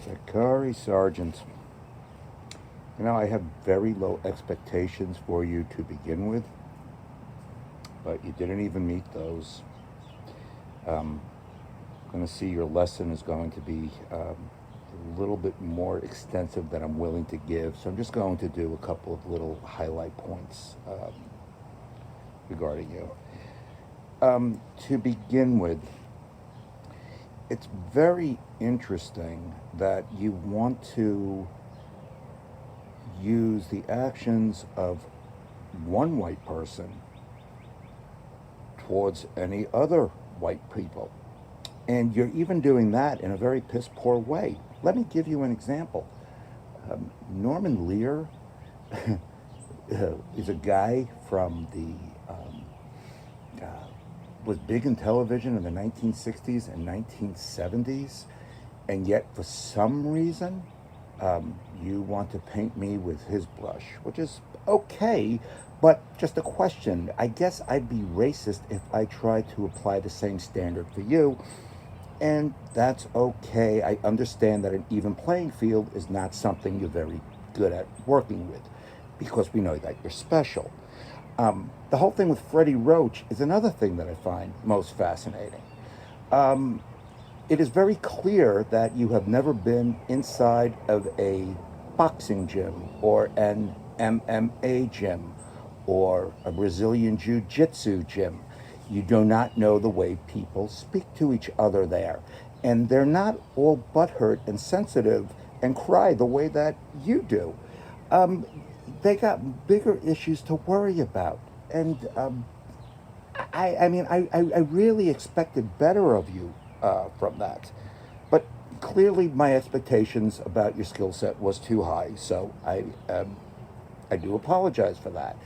Sicarii Sergeant. You know, I have very low expectations for you to begin with, but you didn't even meet those. I'm going to see your lesson is going to be a little bit more extensive than I'm willing to give, so I'm just going to do a couple of little highlight points regarding you. To begin with, it's very interesting that you want to use the actions of one white person towards any other white people. And you're even doing that in a very piss poor way. Let me give you an example. Norman Lear is a guy from was big in television in the 1960s and 1970s, and yet for some reason you want to paint me with his brush, which is okay, but just a question. I guess I'd be racist if I tried to apply the same standard for you, and that's okay. I understand that an even playing field is not something you're very good at working with, because we know that you're special. The whole thing with Freddie Roach is another thing that I find most fascinating. Um, it is very clear that you have never been inside of a boxing gym or an MMA gym or a Brazilian Jiu Jitsu gym. You do not know the way people speak to each other there. And they're not all butthurt and sensitive and cry the way that you do. Um, they got bigger issues to worry about. And I really expected better of you from that. But clearly, my expectations about your skill set was too high, so I do apologize for that.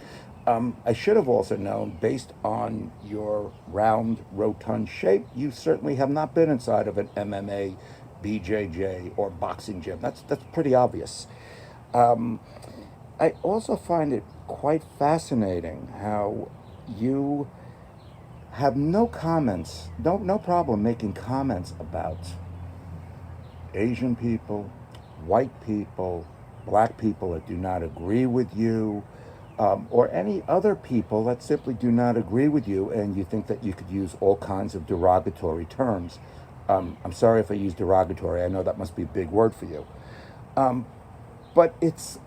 I should have also known, based on your round, rotund shape, you certainly have not been inside of an MMA, BJJ, or boxing gym. That's pretty obvious. Um, I also find it quite fascinating how you have no comments, no problem making comments about Asian people, white people, black people that do not agree with you, or any other people that simply do not agree with you, and you think that you could use all kinds of derogatory terms. I'm sorry if I use derogatory, I know that must be a big word for you. Um, but it's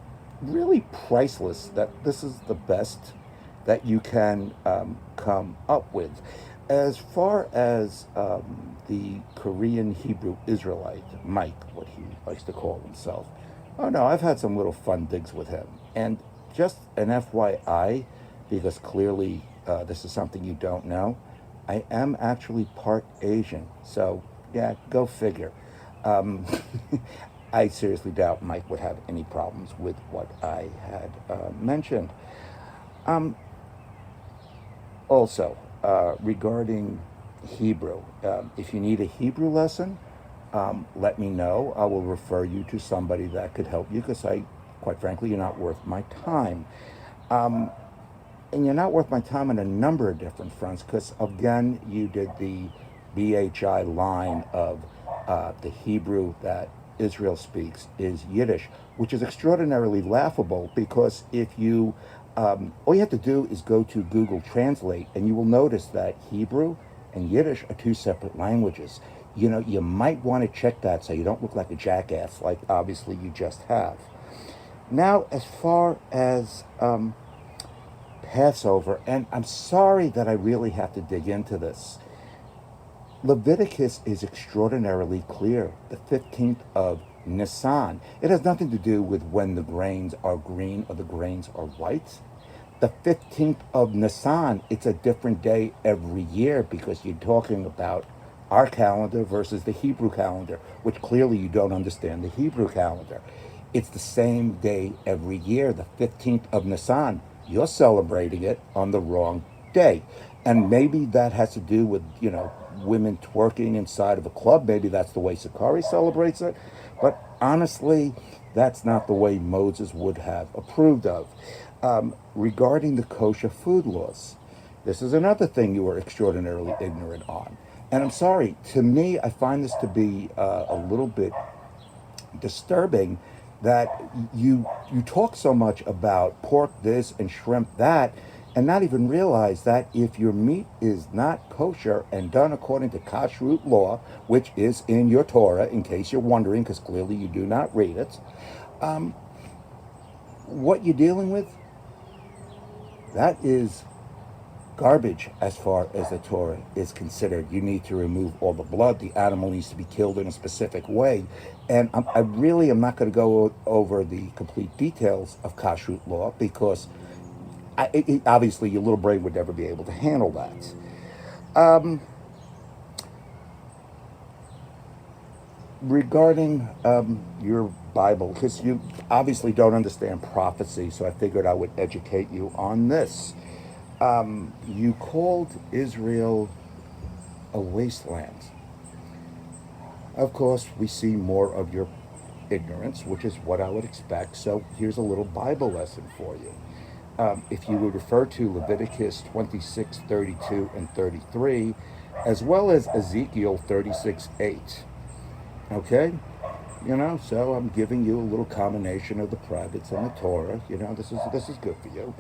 really priceless that this is the best that you can come up with. As far as the Korean Hebrew Israelite, Mike, what he likes to call himself, oh no, I've had some little fun digs with him. And just an FYI, because clearly this is something you don't know, I am actually part Asian. So, yeah, go figure. Um, I seriously doubt Mike would have any problems with what I had mentioned. Um, Also, regarding Hebrew, if you need a Hebrew lesson, let me know. I will refer you to somebody that could help you, because quite frankly, you're not worth my time. Um, and you're not worth my time on a number of different fronts, because again, you did the BHI line of the Hebrew that Israel speaks is Yiddish, which is extraordinarily laughable, because if you all you have to do is go to Google Translate, and you will notice that Hebrew and Yiddish are two separate languages. You know, you might want to check that so you don't look like a jackass, like obviously you just have. Now, as far as Passover, and I'm sorry that I really have to dig into this, Leviticus is extraordinarily clear. The 15th of Nisan. It has nothing to do with when the grains are green or the grains are white. The 15th of Nisan, it's a different day every year, because you're talking about our calendar versus the Hebrew calendar, which clearly you don't understand the Hebrew calendar. It's the same day every year, the 15th of Nisan. You're celebrating it on the wrong day. And maybe that has to do with, women twerking inside of a club. Maybe that's the way Sakari celebrates it. But honestly, that's not the way Moses would have approved of. Regarding the kosher food laws, this is another thing you were extraordinarily ignorant on. And I'm sorry, to me, I find this to be a little bit disturbing that you talk so much about pork this and shrimp that, and not even realize that if your meat is not kosher and done according to kashrut law, which is in your Torah, in case you're wondering, because clearly you do not read it, what you're dealing with, that is garbage as far as the Torah is considered. You need to remove all the blood. The animal needs to be killed in a specific way. And I really am not going to go over the complete details of kashrut law because obviously your little brain would never be able to handle that. Regarding your Bible, because you obviously don't understand prophecy, so I figured I would educate you on this. You called Israel a wasteland. Of course, we see more of your ignorance, which is what I would expect. So here's a little Bible lesson for you. If you would refer to Leviticus 26, 32, and 33, as well as Ezekiel 36, 8. Okay? So I'm giving you a little combination of the privates and the Torah. This is good for you.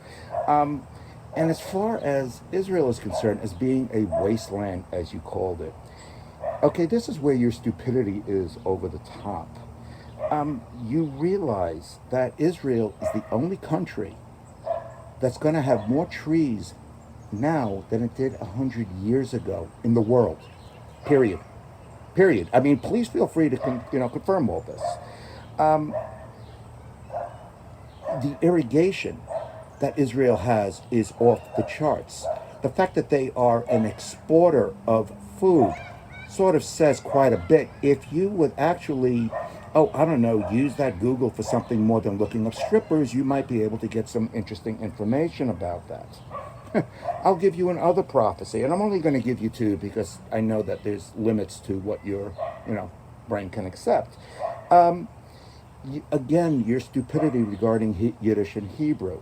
And as far as Israel is concerned, as being a wasteland, as you called it, okay, this is where your stupidity is over the top. You realize that Israel is the only country that's going to have more trees now than it did 100 years ago in the world. Period. Period. I mean, please feel free to confirm all this. The irrigation that Israel has is off the charts. The fact that they are an exporter of food sort of says quite a bit. If you would actually, use that Google for something more than looking up strippers, you might be able to get some interesting information about that. I'll give you another prophecy, and I'm only going to give you two because I know that there's limits to what your, brain can accept. Again, your stupidity regarding Yiddish and Hebrew.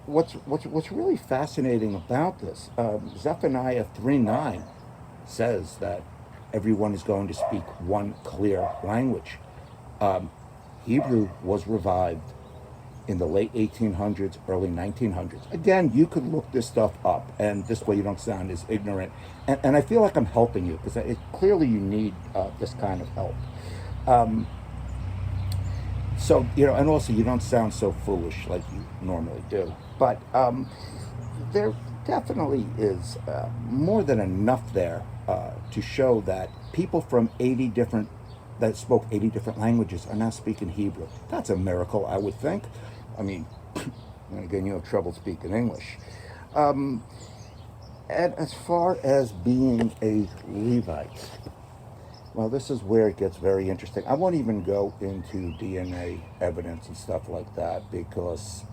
What's really fascinating about this, Zephaniah 3:9 says that everyone is going to speak one clear language. Hebrew was revived in the late 1800s, early 1900s. Again, you could look this stuff up, and this way you don't sound as ignorant. And I feel like I'm helping you, because clearly you need this kind of help. And also you don't sound so foolish like you normally do. But there definitely is more than enough there to show that people from that spoke 80 different languages are now speaking Hebrew. That's a miracle, I would think. I mean, and again, you have trouble speaking English. And as far as being a Levite, well, this is where it gets very interesting. I won't even go into DNA evidence and stuff like that because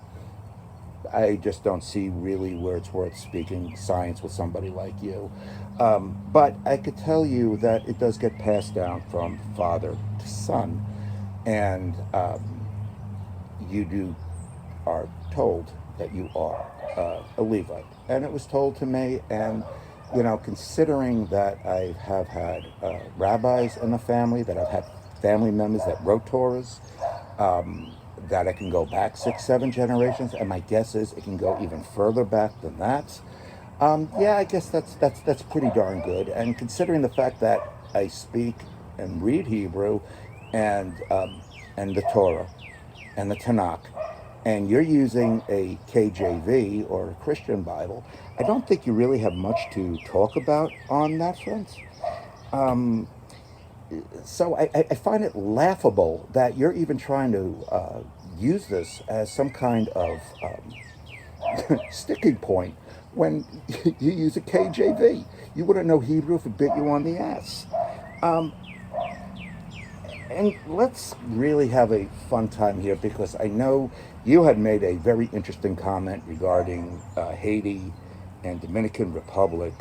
I just don't see really where it's worth speaking science with somebody like you. But I could tell you that it does get passed down from father to son. And you are told that you are a Levite. And it was told to me, and considering that I have had rabbis in the family, that I've had family members that wrote Torahs, that I can go back 6, 7 generations, and my guess is it can go even further back than that. I guess that's pretty darn good. And considering the fact that I speak and read Hebrew, and the Torah, and the Tanakh, and you're using a KJV or a Christian Bible, I don't think you really have much to talk about on that front. So I find it laughable that you're even trying to use this as some kind of sticking point when you use a KJV. You wouldn't know Hebrew if it bit you on the ass. And let's really have a fun time here, because I know you had made a very interesting comment regarding Haiti and Dominican Republic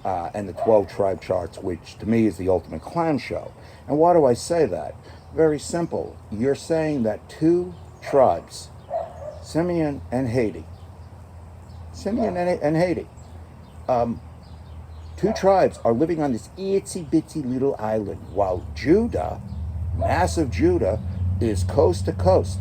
and the 12 tribe charts, which to me is the ultimate clown show. And why do I say that? Very simple. You're saying that 2 tribes, Simeon and Haiti, Two tribes are living on this itsy bitsy little island, while Judah, massive Judah, is coast to coast.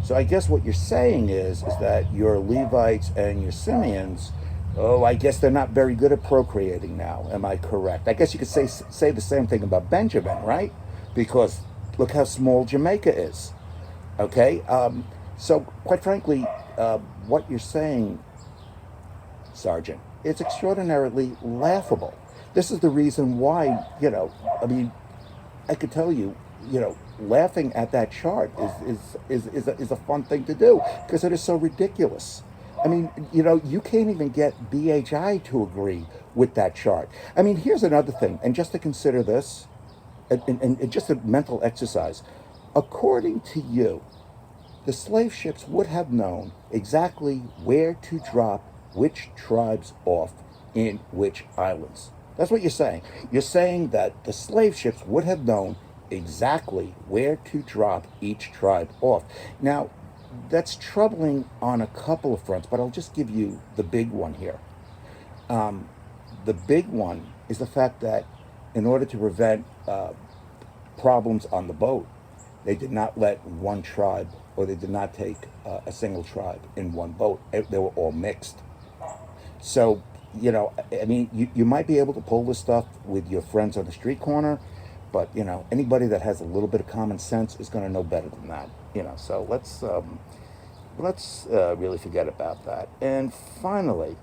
So I guess what you're saying is that your Levites and your Simeons, oh, I guess they're not very good at procreating now. Am I correct? I guess you could say the same thing about Benjamin, right? Because look how small Jamaica is. Okay, so quite frankly, what you're saying, Sergeant, it's extraordinarily laughable. This is the reason why, I mean, I could tell you, laughing at that chart is a fun thing to do because it is so ridiculous. I mean, you can't even get BHI to agree with that chart. I mean, here's another thing, and just to consider this, and just a mental exercise. According to you, the slave ships would have known exactly where to drop which tribes off in which islands. That's what you're saying. You're saying that the slave ships would have known exactly where to drop each tribe off. Now, that's troubling on a couple of fronts, but I'll just give you the big one here. The big one is the fact that in order to prevent problems on the boat, they did not let one tribe, or they did not take a single tribe in one boat. They were all mixed. So, I mean, you might be able to pull this stuff with your friends on the street corner, but, anybody that has a little bit of common sense is going to know better than that. So let's really forget about that. And finally,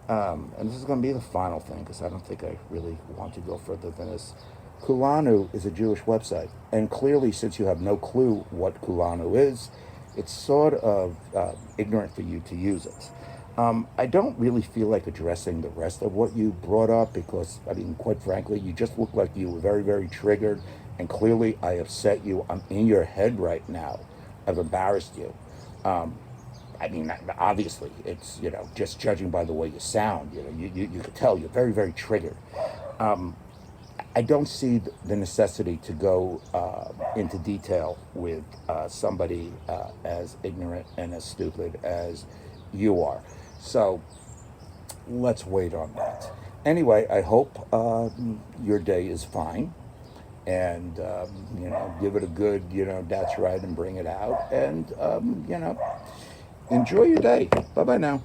and this is going to be the final thing because I don't think I really want to go further than this. Kulanu is a Jewish website, and clearly, since you have no clue what Kulanu is, it's sort of ignorant for you to use it. I don't really feel like addressing the rest of what you brought up because, I mean, quite frankly, you just look like you were very, very triggered, and clearly I upset you. I'm in your head right now. I've embarrassed you. I mean, obviously, it's, just judging by the way you sound, you could tell you're very, very triggered. I don't see the necessity to go into detail with somebody as ignorant and as stupid as you are. So let's wait on that. Anyway, I hope your day is fine. And, give it a good, that's right, and bring it out. And, enjoy your day. Bye-bye now.